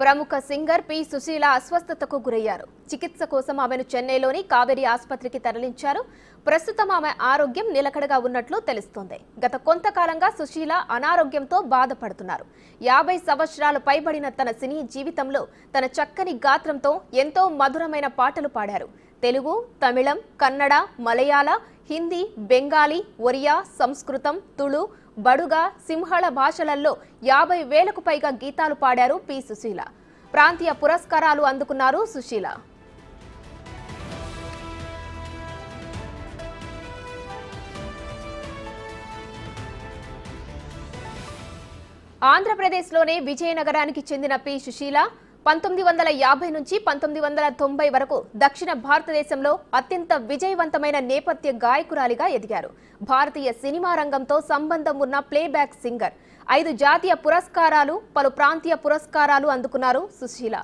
ప్రముఖ singer P Susheela అస్వస్థతకు గురయ్యారు. చికిత్స కోసం ఆమెను చెన్నైలోని కావేరీ ఆసుపత్రికి తరలించారు. ప్రస్తుతం ఆమె ఆరోగ్యం నిలకడగా ఉన్నట్లు తెలుస్తోంది. గత కొంతకాలంగా సుశీల అనారోగ్యంతో బాధపడుతున్నారు. 50 సంవత్సరాలు పైబడిన తన సినీ జీవితంలో తన చక్కని గాత్రంతో ఎంతో మధురమైన పాటలు పాడారు. తెలుగు, తమిళం, కన్నడ, మలయాళ, హిందీ, బెంగాలీ, ఒరియా, సంస్కృతం, తుళు, బడుగా, సింహళ భాషలలో 50,000కు పైగా గీతాలు పాడారు పి సుశీల. ప్రాంతీయ పురస్కారాలు అందుకున్నారు సుశీల. ఆంధ్రప్రదేశ్లోనే విజయనగరానికి చెందిన పి సుశీల 1950 నుంచి 1990 వరకు దక్షిణ భారతదేశంలో అత్యంత విజయవంతమైన నేపథ్య గాయకురాలిగా ఎదిగారు. భారతీయ సినిమా రంగంతో సంబంధం ఉన్న ప్లేబ్యాక్ సింగర్. 5 జాతీయ పురస్కారాలు, పలు ప్రాంతీయ పురస్కారాలు అందుకున్నారు సుశీల.